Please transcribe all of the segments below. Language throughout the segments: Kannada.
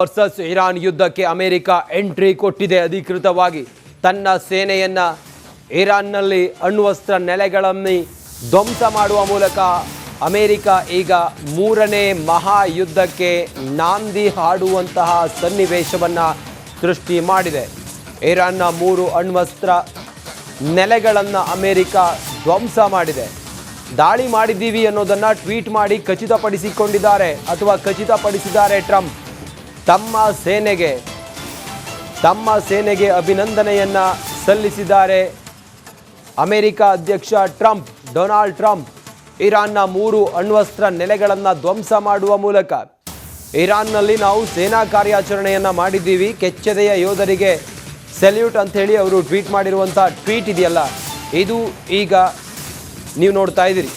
ವರ್ಸಸ್ ಇರಾನ್ ಯುದ್ಧಕ್ಕೆ ಅಮೆರಿಕ ಎಂಟ್ರಿ ಕೊಟ್ಟಿದೆ. ಅಧಿಕೃತವಾಗಿ ತನ್ನ ಸೇನೆಯನ್ನ ಇರಾನ್ನಲ್ಲಿ ಅಣ್ವಸ್ತ್ರ ನೆಲೆಗಳನ್ನು ಧ್ವಂಸ ಮಾಡುವ ಮೂಲಕ ಅಮೆರಿಕ ಈಗ ಮೂರನೇ ಮಹಾಯುದ್ಧಕ್ಕೆ ನಾಂದಿ ಹಾಡುವಂತಹ ಸನ್ನಿವೇಶವನ್ನು ಸೃಷ್ಟಿ ಮಾಡಿದೆ. ಇರಾನ್ನ 3 ಅಣ್ವಸ್ತ್ರ ನೆಲೆಗಳನ್ನು ಅಮೆರಿಕ ಧ್ವಂಸ ಮಾಡಿದೆ. ದಾಳಿ ಮಾಡಿದ್ದೀವಿ ಅನ್ನೋದನ್ನು ಟ್ವೀಟ್ ಮಾಡಿ ಖಚಿತಪಡಿಸಿಕೊಂಡಿದ್ದಾರೆ ಅಥವಾ ಖಚಿತಪಡಿಸಿದ್ದಾರೆ ಟ್ರಂಪ್. ತಮ್ಮ ಸೇನೆಗೆ ಅಭಿನಂದನೆಯನ್ನ ಸಲ್ಲಿಸಿದ್ದಾರೆ ಅಮೆರಿಕ ಅಧ್ಯಕ್ಷ ಡೊನಾಲ್ಡ್ ಟ್ರಂಪ್. ಇರಾನ್ನ 3 ಅಣ್ವಸ್ತ್ರ ನೆಲೆಗಳನ್ನು ಧ್ವಂಸ ಮಾಡುವ ಮೂಲಕ ಇರಾನ್ನಲ್ಲಿ ನಾವು ಸೇನಾ ಕಾರ್ಯಾಚರಣೆಯನ್ನು ಮಾಡಿದ್ದೀವಿ, ಕೆಚ್ಚೆದೆಯ ಯೋಧರಿಗೆ ಸೆಲ್ಯೂಟ್ ಅಂತ ಹೇಳಿ ಅವರು ಟ್ವೀಟ್ ಮಾಡಿರುವಂಥ ಟ್ವೀಟ್ ಇದೆಯಲ್ಲ, ಇದು ಈಗ ನೀವು ನೋಡ್ತಾ ಇದ್ದೀರಿ.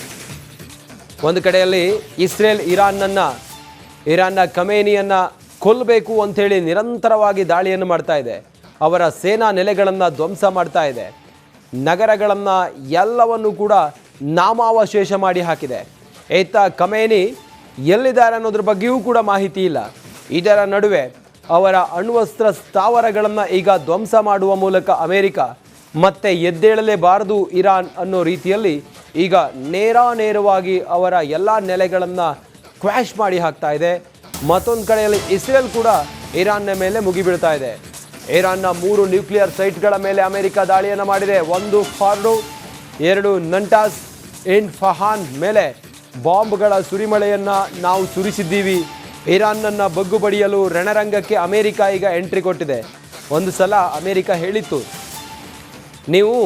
ಒಂದು ಕಡೆಯಲ್ಲಿ ಇಸ್ರೇಲ್ ಇರಾನ್ನ ಖಮೇನಿಯನ್ನು ಕೊಲ್ಲಬೇಕು ಅಂಥೇಳಿ ನಿರಂತರವಾಗಿ ದಾಳಿಯನ್ನು ಮಾಡ್ತಾ ಇದೆ. ಅವರ ಸೇನಾ ನೆಲೆಗಳನ್ನು ಧ್ವಂಸ ಮಾಡ್ತಾ ಇದೆ. ನಗರಗಳನ್ನು ಎಲ್ಲವನ್ನು ಕೂಡ ನಾಮಾವಶೇಷ ಮಾಡಿ ಹಾಕಿದೆ. ಈತ ಖಮೇನಿ ಎಲ್ಲಿದ್ದಾರೆ ಅನ್ನೋದ್ರ ಬಗ್ಗೆಯೂ ಕೂಡ ಮಾಹಿತಿ ಇಲ್ಲ. ಇದರ ನಡುವೆ ಅವರ ಅಣ್ವಸ್ತ್ರ ಸ್ಥಾವರಗಳನ್ನು ಈಗ ಧ್ವಂಸ ಮಾಡುವ ಮೂಲಕ ಅಮೆರಿಕ ಮತ್ತೆ ಎದ್ದೇಳಲೇಬಾರದು ಇರಾನ್ ಅನ್ನೋ ರೀತಿಯಲ್ಲಿ ಈಗ ನೇರವಾಗಿ ಅವರ ಎಲ್ಲ ನೆಲೆಗಳನ್ನು ಕ್ವ್ಯಾಶ್ ಮಾಡಿ ಹಾಕ್ತಾ ಇದೆ. ಮತ್ತೊಂದು ಕಡೆಯಲ್ಲಿ ಇಸ್ರೇಲ್ ಕೂಡ ಇರಾನ್ನ ಮೇಲೆ ಮುಗಿಬೀಳ್ತಾ ಇದೆ. ಇರಾನ್ನ 3 ನ್ಯೂಕ್ಲಿಯರ್ ಸೈಟ್ಗಳ ಮೇಲೆ ಅಮೆರಿಕ ದಾಳಿಯನ್ನು ಮಾಡಿದೆ. 1 ಫಾರ್ಡೋ, 2 ನಂಟಾಸ್, ಫಹಾನ್ ಮೇಲೆ ಬಾಂಬ್ಗಳ ಸುರಿಮಳೆಯನ್ನು ನಾವು ಸುರಿಸಿದ್ದೀವಿ. ಇರಾನ್ನನ್ನು ಬಗ್ಗು ಬಡಿಯಲು ರಣರಂಗಕ್ಕೆ ಅಮೆರಿಕ ಈಗ ಎಂಟ್ರಿ ಕೊಟ್ಟಿದೆ. ಒಂದು ಸಲ ಅಮೆರಿಕ ಹೇಳಿತ್ತು, ನೀವು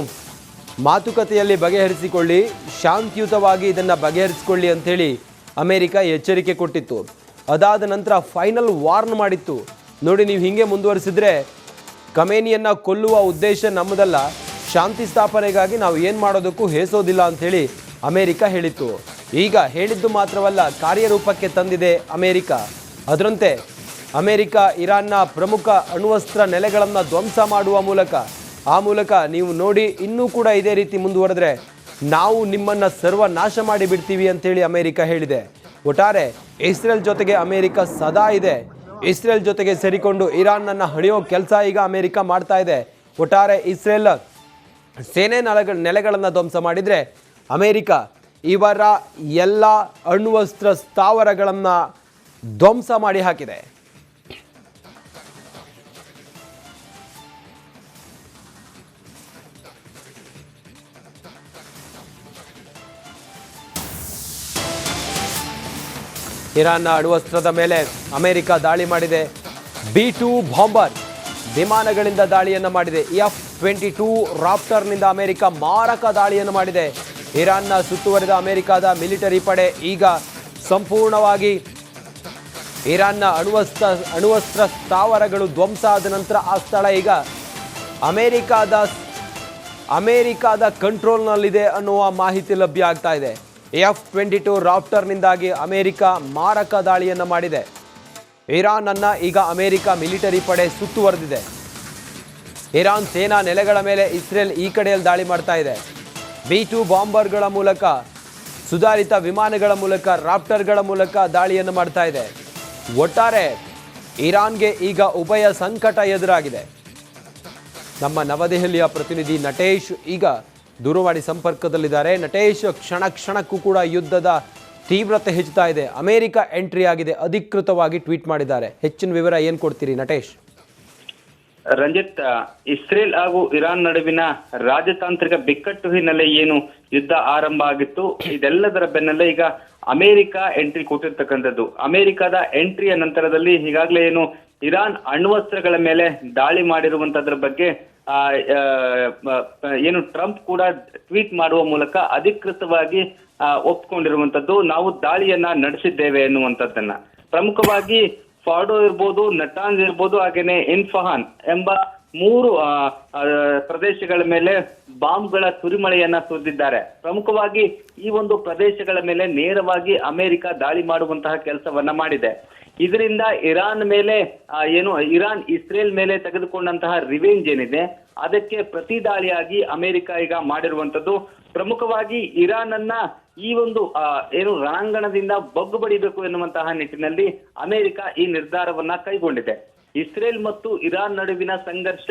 ಮಾತುಕತೆಯಲ್ಲಿ ಬಗೆಹರಿಸಿಕೊಳ್ಳಿ, ಶಾಂತಿಯುತವಾಗಿ ಇದನ್ನು ಬಗೆಹರಿಸಿಕೊಳ್ಳಿ ಅಂಥೇಳಿ ಅಮೆರಿಕ ಎಚ್ಚರಿಕೆ ಕೊಟ್ಟಿತ್ತು. ಅದಾದ ನಂತರ ಫೈನಲ್ ವಾರ್ನ್ ಮಾಡಿತ್ತು, ನೋಡಿ ನೀವು ಹೀಗೆ ಮುಂದುವರಿಸಿದ್ರೆ ಖಮೇನಿಯನ್ನು ಕೊಲ್ಲುವ ಉದ್ದೇಶ ನಮ್ಮದಲ್ಲ, ಶಾಂತಿ ಸ್ಥಾಪನೆಗಾಗಿ ನಾವು ಏನು ಮಾಡೋದಕ್ಕೂ ಹೇಸೋದಿಲ್ಲ ಅಂಥೇಳಿ ಅಮೆರಿಕ ಹೇಳಿತ್ತು. ಈಗ ಹೇಳಿದ್ದು ಮಾತ್ರವಲ್ಲ, ಕಾರ್ಯರೂಪಕ್ಕೆ ತಂದಿದೆ ಅಮೆರಿಕ. ಅದರಂತೆ ಅಮೆರಿಕ ಇರಾನ್ನ ಪ್ರಮುಖ ಅಣ್ವಸ್ತ್ರ ನೆಲೆಗಳನ್ನು ಧ್ವಂಸ ಮಾಡುವ ಮೂಲಕ ನೀವು ನೋಡಿ ಇನ್ನೂ ಕೂಡ ಇದೇ ರೀತಿ ಮುಂದುವರೆದ್ರೆ ನಾವು ನಿಮ್ಮನ್ನು ಸರ್ವನಾಶ ಮಾಡಿಬಿಡ್ತೀವಿ ಅಂತೇಳಿ ಅಮೆರಿಕ ಹೇಳಿದೆ. ಒಟ್ಟಾರೆ ಇಸ್ರೇಲ್ ಜೊತೆಗೆ ಅಮೆರಿಕ ಸದಾ ಇದೆ. ಇಸ್ರೇಲ್ ಜೊತೆಗೆ ಸೇರಿಕೊಂಡು ಇರಾನ್ನನ್ನು ಹಣಿಯೋ ಕೆಲಸ ಈಗ ಅಮೆರಿಕ ಮಾಡ್ತಾ ಇದೆ. ಒಟ್ಟಾರೆ ಇಸ್ರೇಲ್ ಸೇನೆ ನೆಲೆಗಳನ್ನು ಧ್ವಂಸ ಮಾಡಿದರೆ ಅಮೆರಿಕ ಇವರ ಎಲ್ಲ ಅಣ್ವಸ್ತ್ರ ಸ್ಥಾವರಗಳನ್ನು ಧ್ವಂಸ ಮಾಡಿ ಹಾಕಿದೆ. ಇರಾನ್ನ ಅಣ್ವಸ್ತ್ರದ ಮೇಲೆ ಅಮೆರಿಕ ದಾಳಿ ಮಾಡಿದೆ. B-2 ಬಾಂಬರ್ ವಿಮಾನಗಳಿಂದ ದಾಳಿಯನ್ನು ಮಾಡಿದೆ. F-22 ರಾಪ್ಟರ್ನಿಂದ ಅಮೆರಿಕ ಮಾರಕ ದಾಳಿಯನ್ನು ಮಾಡಿದೆ. ಇರಾನ್ನ ಸುತ್ತುವರಿದ ಅಮೆರಿಕದ ಮಿಲಿಟರಿ ಪಡೆ ಈಗ ಸಂಪೂರ್ಣವಾಗಿ ಇರಾನ್ನ ಅಣ್ವಸ್ತ್ರ ಸ್ಥಾವರಗಳು ಧ್ವಂಸ ಆದ ನಂತರ ಆ ಸ್ಥಳ ಈಗ ಅಮೆರಿಕದ ಕಂಟ್ರೋಲ್ನಲ್ಲಿದೆ ಅನ್ನುವ ಮಾಹಿತಿ ಲಭ್ಯ ಆಗ್ತಾ ಇದೆ. F-22 ರಾಪ್ಟರ್ನಿಂದಾಗಿ ಅಮೆರಿಕ ಮಾರಕ ದಾಳಿಯನ್ನು ಮಾಡಿದೆ. ಇರಾನನ್ನು ಈಗ ಅಮೆರಿಕ ಮಿಲಿಟರಿ ಪಡೆ ಸುತ್ತುವರೆದಿದೆ. ಇರಾನ್ ಸೇನಾ ನೆಲೆಗಳ ಮೇಲೆ ಇಸ್ರೇಲ್ ಈ ಕಡೆಯಲ್ಲಿ ದಾಳಿ ಮಾಡ್ತಾ ಇದೆ. B-2 ಬಾಂಬರ್ಗಳ ಮೂಲಕ, ಸುಧಾರಿತ ವಿಮಾನಗಳ ಮೂಲಕ, ರಾಪ್ಟರ್ಗಳ ಮೂಲಕ ದಾಳಿಯನ್ನು ಮಾಡ್ತಾ ಇದೆ. ಒಟ್ಟಾರೆ ಇರಾನ್ಗೆ ಈಗ ಉಭಯ ಸಂಕಟ ಎದುರಾಗಿದೆ. ನಮ್ಮ ನವದೆಹಲಿಯ ಪ್ರತಿನಿಧಿ ನಟೇಶ್ ಈಗ ದೂರವಾಣಿ ಸಂಪರ್ಕದಲ್ಲಿದ್ದಾರೆ. ನಟೇಶ್, ಕ್ಷಣಕ್ಕೂ ಕೂಡ ಯುದ್ಧದ ತೀವ್ರತೆ ಹೆಚ್ಚುತ್ತಾ ಇದೆ. ಅಮೆರಿಕ ಎಂಟ್ರಿ ಆಗಿದೆ, ಅಧಿಕೃತವಾಗಿ ಟ್ವೀಟ್ ಮಾಡಿದ್ದಾರೆ. ಹೆಚ್ಚಿನ ವಿವರ ಏನು ಕೊಡ್ತೀರಿ ನಟೇಶ್? ರಂಜಿತ್, ಇಸ್ರೇಲ್ ಹಾಗೂ ಇರಾನ್ ನಡುವಿನ ರಾಜತಾಂತ್ರಿಕ ಬಿಕ್ಕಟ್ಟು ಹಿನ್ನೆಲೆ ಏನು ಯುದ್ಧ ಆರಂಭ ಆಗಿತ್ತು, ಇದೆಲ್ಲದರ ಬೆನ್ನಲ್ಲೇ ಈಗ ಅಮೆರಿಕ ಎಂಟ್ರಿ ಕೊಟ್ಟಿರ್ತಕ್ಕಂಥದ್ದು. ಅಮೆರಿಕದ ಎಂಟ್ರಿಯ ನಂತರದಲ್ಲಿ ಈಗಾಗಲೇ ಏನು ಇರಾನ್ ಅಣ್ವಸ್ತ್ರಗಳ ಮೇಲೆ ದಾಳಿ ಮಾಡಿರುವಂತದ್ರ ಬಗ್ಗೆ ಏನು ಟ್ರಂಪ್ ಕೂಡ ಟ್ವೀಟ್ ಮಾಡುವ ಮೂಲಕ ಅಧಿಕೃತವಾಗಿ ಒಪ್ಕೊಂಡಿರುವಂತದ್ದು. ನಾವು ದಾಳಿಯನ್ನ ನಡೆಸಿದ್ದೇವೆ ಎನ್ನುವಂಥದ್ದನ್ನ ಪ್ರಮುಖವಾಗಿ ಫಾರ್ಡೋ ಇರ್ಬೋದು, ನಟಾನ್ಸ್ ಇರ್ಬೋದು, ಹಾಗೇನೆ ಫಹಾನ್ ಎಂಬ 3 ಪ್ರದೇಶಗಳ ಮೇಲೆ ಬಾಂಬ್ಗಳ ಸುರಿಮಳೆಯನ್ನ ಸುರಿದಿದ್ದಾರೆ. ಪ್ರಮುಖವಾಗಿ ಈ ಒಂದು ಪ್ರದೇಶಗಳ ಮೇಲೆ ನೇರವಾಗಿ ಅಮೆರಿಕ ದಾಳಿ ಮಾಡುವಂತಹ ಕೆಲಸವನ್ನ ಮಾಡಿದೆ. ಇದರಿಂದ ಇರಾನ್ ಮೇಲೆ ಇರಾನ್ ಇಸ್ರೇಲ್ ಮೇಲೆ ತೆಗೆದುಕೊಂಡಂತಹ ರಿವೆಂಜ್ ಏನಿದೆ ಅದಕ್ಕೆ ಪ್ರತಿ ದಾಳಿಯಾಗಿ ಅಮೆರಿಕ ಈಗ ಮಾಡಿರುವಂತದ್ದು. ಪ್ರಮುಖವಾಗಿ ಇರಾನ್ ಅನ್ನ ಈ ಒಂದು ಏನು ರಣಾಂಗಣದಿಂದ ಬಗ್ಗು ಬಡಿಬೇಕು ಎನ್ನುವಂತಹ ನಿಟ್ಟಿನಲ್ಲಿ ಅಮೆರಿಕ ಈ ನಿರ್ಧಾರವನ್ನ ಕೈಗೊಂಡಿದೆ. ಇಸ್ರೇಲ್ ಮತ್ತು ಇರಾನ್ ನಡುವಿನ ಸಂಘರ್ಷ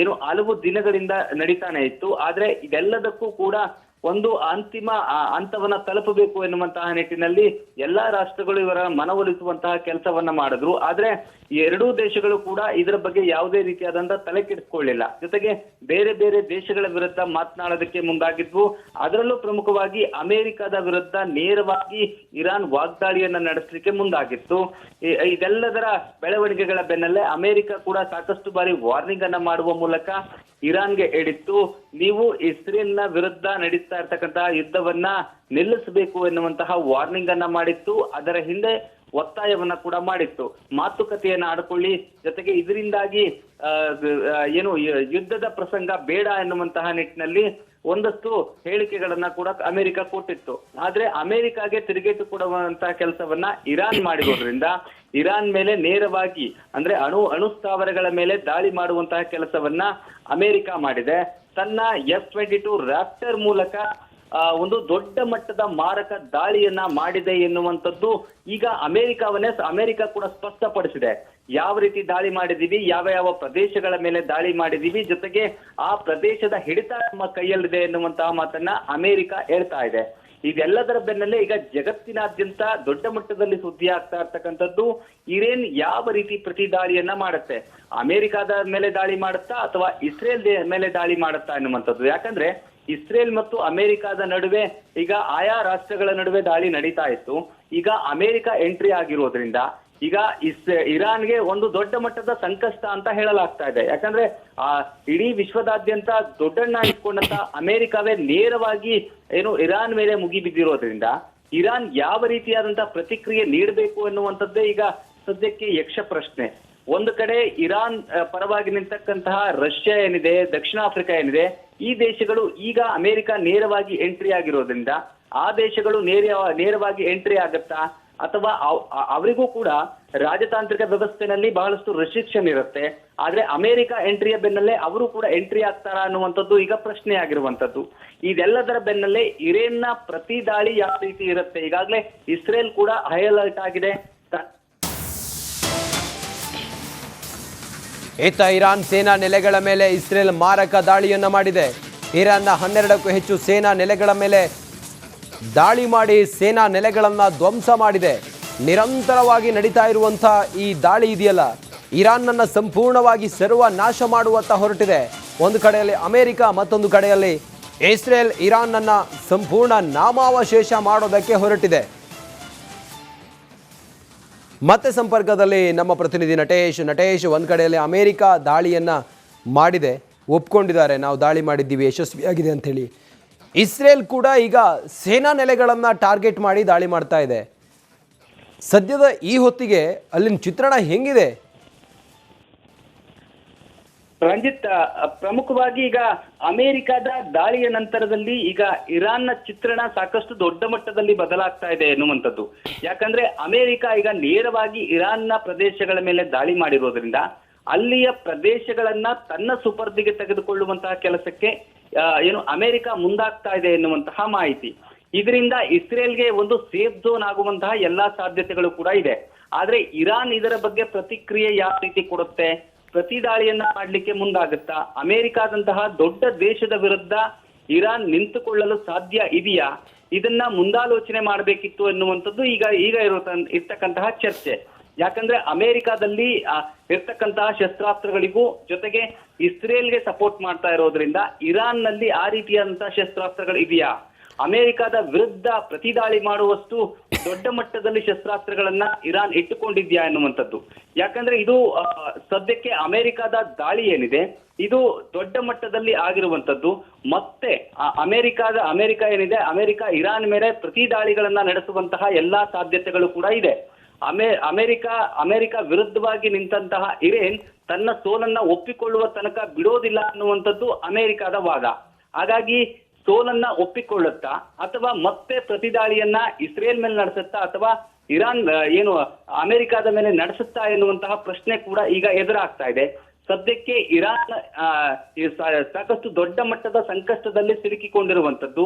ಏನು ಹಲವು ದಿನಗಳಿಂದ ನಡೀತಾನೆ ಇತ್ತು. ಆದ್ರೆ ಇದೆಲ್ಲದಕ್ಕೂ ಕೂಡ ಒಂದು ಅಂತಿಮ ಹಂತವನ್ನ ತಲುಪಬೇಕು ಎನ್ನುವಂತಹ ನಿಟ್ಟಿನಲ್ಲಿ ಎಲ್ಲಾ ರಾಷ್ಟ್ರಗಳು ಇವರ ಮನವೊಲಿಸುವಂತಹ ಕೆಲಸವನ್ನ ಮಾಡಿದ್ರು. ಆದ್ರೆ ಎರಡೂ ದೇಶಗಳು ಕೂಡ ಇದರ ಬಗ್ಗೆ ಯಾವುದೇ ರೀತಿಯಾದಂತಹ ತಲೆ ಕೆಡಿಸಿಕೊಳ್ಳಿಲ್ಲ. ಜೊತೆಗೆ ಬೇರೆ ಬೇರೆ ದೇಶಗಳ ವಿರುದ್ಧ ಮಾತನಾಡೋದಕ್ಕೆ ಮುಂದಾಗಿದ್ವು. ಅದರಲ್ಲೂ ಪ್ರಮುಖವಾಗಿ ಅಮೆರಿಕದ ವಿರುದ್ಧ ನೇರವಾಗಿ ಇರಾನ್ ವಾಗ್ದಾಳಿಯನ್ನ ನಡೆಸಲಿಕ್ಕೆ ಮುಂದಾಗಿತ್ತು. ಇದೆಲ್ಲದರ ಬೆಳವಣಿಗೆಗಳ ಬೆನ್ನಲ್ಲೇ ಅಮೆರಿಕ ಕೂಡ ಸಾಕಷ್ಟು ಬಾರಿ ವಾರ್ನಿಂಗ್ ಅನ್ನ ಮಾಡುವ ಮೂಲಕ ಇರಾನ್ಗೆ ಹೇಳಿತ್ತು, ನೀವು ಇಸ್ರೇಲ್ನ ವಿರುದ್ಧ ನಡೀತಾ ಇರ್ತಕ್ಕಂತಹ ಯುದ್ಧವನ್ನ ನಿಲ್ಲಿಸಬೇಕು ಎನ್ನುವಂತಹ ವಾರ್ನಿಂಗ್ ಅನ್ನ ಮಾಡಿತ್ತು. ಅದರ ಹಿಂದೆ ಒತ್ತಾಯವನ್ನ ಕೂಡ ಮಾಡಿತ್ತು. ಮಾತುಕತೆಯನ್ನ ಆಡ್ಕೊಳ್ಳಿ, ಜೊತೆಗೆ ಇದರಿಂದಾಗಿ ಏನು ಯುದ್ಧದ ಪ್ರಸಂಗ ಬೇಡ ಎನ್ನುವಂತಹ ನಿಟ್ಟಿನಲ್ಲಿ ಒಂದಷ್ಟು ಹೇಳಿಕೆಗಳನ್ನ ಕೂಡ ಅಮೆರಿಕ ಕೊಟ್ಟಿತ್ತು. ಆದ್ರೆ ಅಮೆರಿಕಾಗೆ ತಿರುಗೇಟು ಕೊಡುವಂತಹ ಕೆಲಸವನ್ನ ಇರಾನ್ ಮಾಡಿರೋದ್ರಿಂದ ಇರಾನ್ ಮೇಲೆ ನೇರವಾಗಿ ಅಂದ್ರೆ ಅಣುಸ್ಥಾವರಗಳ ಮೇಲೆ ದಾಳಿ ಮಾಡುವಂತಹ ಕೆಲಸವನ್ನ ಅಮೆರಿಕ ಮಾಡಿದೆ. ತನ್ನ F-22 ರಾಪ್ಟರ್ ಮೂಲಕ ಒಂದು ದೊಡ್ಡ ಮಟ್ಟದ ಮಾರಕ ದಾಳಿಯನ್ನ ಮಾಡಿದೆ ಎನ್ನುವಂಥದ್ದು ಈಗ ಅಮೆರಿಕ ಕೂಡ ಸ್ಪಷ್ಟಪಡಿಸಿದೆ. ಯಾವ ರೀತಿ ದಾಳಿ ಮಾಡಿದೀವಿ, ಯಾವ ಯಾವ ಪ್ರದೇಶಗಳ ಮೇಲೆ ದಾಳಿ ಮಾಡಿದೀವಿ, ಜೊತೆಗೆ ಆ ಪ್ರದೇಶದ ಹಿಡಿತ ನಮ್ಮ ಕೈಯಲ್ಲಿದೆ ಎನ್ನುವಂತಹ ಮಾತನ್ನ ಅಮೆರಿಕ ಹೇಳ್ತಾ ಇದೆ. ಇದೆಲ್ಲದರ ಬೆನ್ನಲ್ಲೇ ಈಗ ಜಗತ್ತಿನಾದ್ಯಂತ ದೊಡ್ಡ ಮಟ್ಟದಲ್ಲಿ ಸುದ್ದಿ ಆಗ್ತಾ ಇರ್ತಕ್ಕಂಥದ್ದು ಇರೇನ್ ಯಾವ ರೀತಿ ಪ್ರತಿ ದಾಳಿಯನ್ನ ಮಾಡುತ್ತೆ, ಅಮೆರಿಕದ ಮೇಲೆ ದಾಳಿ ಮಾಡುತ್ತಾ ಅಥವಾ ಇಸ್ರೇಲ್ ಮೇಲೆ ದಾಳಿ ಮಾಡುತ್ತಾ ಎನ್ನುವಂಥದ್ದು. ಯಾಕಂದ್ರೆ ಇಸ್ರೇಲ್ ಮತ್ತು ಅಮೆರಿಕದ ನಡುವೆ ಈಗ ಆಯಾ ರಾಷ್ಟ್ರಗಳ ನಡುವೆ ದಾಳಿ ನಡೀತಾ ಇತ್ತು. ಈಗ ಅಮೆರಿಕ ಎಂಟ್ರಿ ಆಗಿರೋದ್ರಿಂದ ಈಗ ಇರಾನ್ಗೆ ಒಂದು ದೊಡ್ಡ ಮಟ್ಟದ ಸಂಕಷ್ಟ ಅಂತ ಹೇಳಲಾಗ್ತಾ ಇದೆ. ಯಾಕಂದ್ರೆ ಇಡೀ ವಿಶ್ವದಾದ್ಯಂತ ದೊಡ್ಡಣ್ಣ ಇಟ್ಕೊಂಡಂತ ಅಮೆರಿಕವೇ ನೇರವಾಗಿ ಏನು ಇರಾನ್ ಮೇಲೆ ಮುಗಿಬಿದ್ದಿರೋದ್ರಿಂದ ಇರಾನ್ ಯಾವ ರೀತಿಯಾದಂತಹ ಪ್ರತಿಕ್ರಿಯೆ ನೀಡಬೇಕು ಎನ್ನುವಂಥದ್ದೇ ಈಗ ಸದ್ಯಕ್ಕೆ ಯಕ್ಷ ಪ್ರಶ್ನೆ. ಒಂದು ಕಡೆ ಇರಾನ್ ಪರವಾಗಿ ನಿಂತಕ್ಕಂತಹ ರಷ್ಯಾ ಏನಿದೆ, ದಕ್ಷಿಣ ಆಫ್ರಿಕಾ ಏನಿದೆ, ಈ ದೇಶಗಳು ಈಗ ಅಮೆರಿಕ ನೇರವಾಗಿ ಎಂಟ್ರಿ ಆಗಿರೋದ್ರಿಂದ ಆ ದೇಶಗಳು ನೇರವಾಗಿ ಎಂಟ್ರಿ ಆಗತ್ತಾ ಅಥವಾ ಅವರಿಗೂ ಕೂಡ ರಾಜತಾಂತ್ರಿಕ ವ್ಯವಸ್ಥೆನಲ್ಲಿ ಬಹಳಷ್ಟು ರೆಸ್ಟ್ರಿಕ್ಷನ್ ಇರುತ್ತೆ. ಆದ್ರೆ ಅಮೆರಿಕ ಎಂಟ್ರಿಯ ಬೆನ್ನಲ್ಲೇ ಅವರು ಕೂಡ ಎಂಟ್ರಿ ಆಗ್ತಾರಾ ಅನ್ನುವಂಥದ್ದು ಈಗ ಪ್ರಶ್ನೆ ಆಗಿರುವಂತದ್ದು. ಇದೆಲ್ಲದರ ಬೆನ್ನಲ್ಲೇ ಇರೇನ್ನ ಪ್ರತಿ ದಾಳಿ ಯಾವ ರೀತಿ ಇರುತ್ತೆ. ಈಗಾಗಲೇ ಇಸ್ರೇಲ್ ಕೂಡ ಹೈ ಅಲರ್ಟ್ ಆಗಿದೆ. ಇತ್ತ ಇರಾನ್ ಸೇನಾ ನೆಲೆಗಳ ಮೇಲೆ ಇಸ್ರೇಲ್ ಮಾರಕ ದಾಳಿಯನ್ನ ಮಾಡಿದೆ. ಇರಾನ್ನ 12ಕ್ಕೂ ಹೆಚ್ಚು ಸೇನಾ ನೆಲೆಗಳ ಮೇಲೆ ದಾಳಿ ಮಾಡಿ ಸೇನಾ ನೆಲೆಗಳನ್ನು ಧ್ವಂಸ ಮಾಡಿದೆ. ನಿರಂತರವಾಗಿ ನಡೀತಾ ಇರುವಂಥ ಈ ದಾಳಿ ಇದೆಯಲ್ಲ, ಇರಾನ್ನನ್ನು ಸಂಪೂರ್ಣವಾಗಿ ಸರ್ವನಾಶ ಮಾಡುವತ್ತ ಹೊರಟಿದೆ. ಒಂದು ಕಡೆಯಲ್ಲಿ ಅಮೆರಿಕ, ಮತ್ತೊಂದು ಕಡೆಯಲ್ಲಿ ಇಸ್ರೇಲ್ ಇರಾನ್ನನ್ನು ಸಂಪೂರ್ಣ ನಾಮಾವಶೇಷ ಮಾಡೋದಕ್ಕೆ ಹೊರಟಿದೆ. ಮತ್ತೆ ಸಂಪರ್ಕದಲ್ಲಿ ನಮ್ಮ ಪ್ರತಿನಿಧಿ ನಟೇಶ್ ಒಂದು ಕಡೆಯಲ್ಲಿ ಅಮೆರಿಕ ದಾಳಿಯನ್ನು ಮಾಡಿದೆ, ಒಪ್ಕೊಂಡಿದ್ದಾರೆ, ನಾವು ದಾಳಿ ಮಾಡಿದ್ದೀವಿ, ಯಶಸ್ವಿಯಾಗಿದೆ ಅಂಥೇಳಿ. ಇಸ್ರೇಲ್ ಕೂಡ ಈಗ ಸೇನಾ ನೆಲೆಗಳನ್ನು ಟಾರ್ಗೆಟ್ ಮಾಡಿ ದಾಳಿ ಮಾಡ್ತಾ ಇದೆ. ಸದ್ಯದ ಈ ಹೊತ್ತಿಗೆ ಅಲ್ಲಿನ ಚಿತ್ರಣ ಹೆಂಗಿದೆ? ರಂಜಿತ್, ಪ್ರಮುಖವಾಗಿ ಈಗ ಅಮೆರಿಕದ ದಾಳಿಯ ನಂತರದಲ್ಲಿ ಈಗ ಇರಾನ್ನ ಚಿತ್ರಣ ಸಾಕಷ್ಟು ದೊಡ್ಡ ಮಟ್ಟದಲ್ಲಿ ಬದಲಾಗ್ತಾ ಇದೆ ಎನ್ನುವಂಥದ್ದು. ಯಾಕಂದ್ರೆ ಅಮೆರಿಕ ಈಗ ನೇರವಾಗಿ ಇರಾನ್ನ ಪ್ರದೇಶಗಳ ಮೇಲೆ ದಾಳಿ ಮಾಡಿರೋದ್ರಿಂದ ಅಲ್ಲಿಯ ಪ್ರದೇಶಗಳನ್ನ ತನ್ನ ಸುಪರ್ದಿಗೆ ತೆಗೆದುಕೊಳ್ಳುವಂತಹ ಕೆಲಸಕ್ಕೆ ಏನು ಅಮೆರಿಕ ಮುಂದಾಗ್ತಾ ಇದೆ ಎನ್ನುವಂತಹ ಮಾಹಿತಿ. ಇದರಿಂದ ಇಸ್ರೇಲ್ಗೆ ಒಂದು ಸೇಫ್ ಝೋನ್ ಆಗುವಂತಹ ಎಲ್ಲಾ ಸಾಧ್ಯತೆಗಳು ಕೂಡ ಇದೆ. ಆದ್ರೆ ಇರಾನ್ ಇದರ ಬಗ್ಗೆ ಪ್ರತಿಕ್ರಿಯೆ ಯಾವ ರೀತಿ ಕೊಡುತ್ತೆ, ಪ್ರತಿ ದಾಳಿಯನ್ನ ಮಾಡ್ಲಿಕ್ಕೆ ಮುಂದಾಗುತ್ತಾ, ಅಮೆರಿಕಾದಂತಹ ದೊಡ್ಡ ದೇಶದ ವಿರುದ್ಧ ಇರಾನ್ ನಿಂತುಕೊಳ್ಳಲು ಸಾಧ್ಯ ಇದೆಯಾ, ಇದನ್ನ ಮುಂದಾಲೋಚನೆ ಮಾಡಬೇಕಿತ್ತು ಎನ್ನುವಂಥದ್ದು ಈಗ ಇರ್ತಕ್ಕಂತಹ ಚರ್ಚೆ. ಯಾಕಂದ್ರೆ ಅಮೆರಿಕಾದಲ್ಲಿ ಇರ್ತಕ್ಕಂತಹ ಶಸ್ತ್ರಾಸ್ತ್ರಗಳಿಗೂ ಜೊತೆಗೆ ಇಸ್ರೇಲ್ಗೆ ಸಪೋರ್ಟ್ ಮಾಡ್ತಾ ಇರೋದ್ರಿಂದ ಇರಾನ್ ನಲ್ಲಿ ಆ ರೀತಿಯಾದಂತಹ ಶಸ್ತ್ರಾಸ್ತ್ರಗಳು ಇದೆಯಾ, ಅಮೆರಿಕದ ವಿರುದ್ಧ ಪ್ರತಿದಾಳಿ ಮಾಡುವಷ್ಟು ದೊಡ್ಡ ಮಟ್ಟದಲ್ಲಿ ಶಸ್ತ್ರಾಸ್ತ್ರಗಳನ್ನ ಇರಾನ್ ಇಟ್ಟುಕೊಂಡಿದ್ಯಾ ಎನ್ನುವಂಥದ್ದು. ಯಾಕಂದ್ರೆ ಇದು ಸದ್ಯಕ್ಕೆ ಅಮೆರಿಕದ ದಾಳಿ ಏನಿದೆ ಇದು ದೊಡ್ಡ ಮಟ್ಟದಲ್ಲಿ ಆಗಿರುವಂತದ್ದು. ಮತ್ತೆ ಅಮೆರಿಕ ಏನಿದೆ, ಅಮೆರಿಕ ಇರಾನ್ ಮೇಲೆ ಪ್ರತಿ ದಾಳಿಗಳನ್ನ ನಡೆಸುವಂತಹ ಎಲ್ಲಾ ಸಾಧ್ಯತೆಗಳು ಕೂಡ ಇದೆ. ಅಮೆರಿಕ ವಿರುದ್ಧವಾಗಿ ನಿಂತಹ ಇರೇನ್ ತನ್ನ ಸೋಲನ್ನ ಒಪ್ಪಿಕೊಳ್ಳುವ ತನಕ ಬಿಡೋದಿಲ್ಲ ಅನ್ನುವಂಥದ್ದು ಅಮೆರಿಕದ ವಾದ. ಹಾಗಾಗಿ ಸೋಲನ್ನ ಒಪ್ಪಿಕೊಳ್ಳುತ್ತಾ ಅಥವಾ ಮತ್ತೆ ಪ್ರತಿದಾಳಿಯನ್ನ ಇಸ್ರೇಲ್ ಮೇಲೆ ನಡೆಸುತ್ತಾ ಅಥವಾ ಇರಾನ್ ಏನು ಅಮೆರಿಕದ ಮೇಲೆ ನಡೆಸುತ್ತಾ ಎನ್ನುವಂತಹ ಪ್ರಶ್ನೆ ಕೂಡ ಈಗ ಎದುರಾಗ್ತಾ ಇದೆ. ಸದ್ಯಕ್ಕೆ ಇರಾನ್ ಸಾಕಷ್ಟು ದೊಡ್ಡ ಮಟ್ಟದ ಸಂಕಷ್ಟದಲ್ಲಿ ಸಿಲುಕಿಕೊಂಡಿರುವಂತದ್ದು,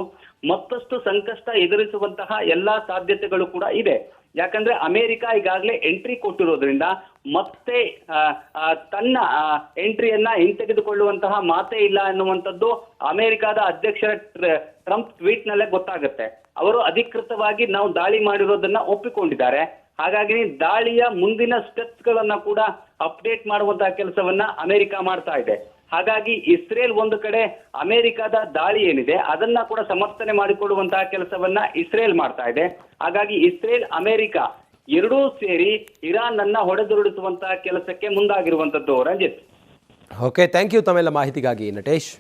ಮತ್ತಷ್ಟು ಸಂಕಷ್ಟ ಎದುರಿಸುವಂತಹ ಎಲ್ಲಾ ಸಾಧ್ಯತೆಗಳು ಕೂಡ ಇದೆ. ಯಾಕಂದ್ರೆ ಅಮೆರಿಕ ಈಗಾಗಲೇ ಎಂಟ್ರಿ ಕೊಟ್ಟಿರೋದ್ರಿಂದ ಮತ್ತೆ ತನ್ನ ಎಂಟ್ರಿಯನ್ನ ಹಿಂತೆಗೆದುಕೊಳ್ಳುವಂತಹ ಮಾತೇ ಇಲ್ಲ ಎನ್ನುವಂಥದ್ದು ಅಮೆರಿಕದ ಅಧ್ಯಕ್ಷರ ಟ್ರಂಪ್ ಟ್ವೀಟ್ ನಲ್ಲೇ ಗೊತ್ತಾಗುತ್ತೆ. ಅವರು ಅಧಿಕೃತವಾಗಿ ನಾವು ದಾಳಿ ಮಾಡಿರೋದನ್ನ ಒಪ್ಪಿಕೊಂಡಿದ್ದಾರೆ. ಹಾಗಾಗಿ ದಾಳಿಯ ಮುಂದಿನ ಸ್ಟೆಪ್ಸ್ ಗಳನ್ನ ಕೂಡ ಅಪ್ಡೇಟ್ ಮಾಡುವಂತಹ ಕೆಲಸವನ್ನ ಅಮೆರಿಕ ಮಾಡ್ತಾ ಇದೆ. ಹಾಗಾಗಿ ಇಸ್ರೇಲ್ ಒಂದು ಕಡೆ ಅಮೆರಿಕದ ದಾಳಿ ಏನಿದೆ ಅದನ್ನ ಕೂಡ ಸಮರ್ಥನೆ ಮಾಡಿಕೊಳ್ಳುವಂತಹ ಕೆಲಸವನ್ನ ಇಸ್ರೇಲ್ ಮಾಡ್ತಾ ಇದೆ. ಹಾಗಾಗಿ ಇಸ್ರೇಲ್ ಅಮೆರಿಕ ಎರಡೂ ಸೇರಿ ಇರಾನ್ ಅನ್ನ ಹೊಡೆದುರುಳಿಸುವಂತಹ ಕೆಲಸಕ್ಕೆ ಮುಂದಾಗಿರುವಂತದ್ದು. ರಂಜಿತ್, ಓಕೆ, ಥ್ಯಾಂಕ್ ಯು ತಮ್ಮೆಲ್ಲ ಮಾಹಿತಿಗಾಗಿ ನಟೇಶ್.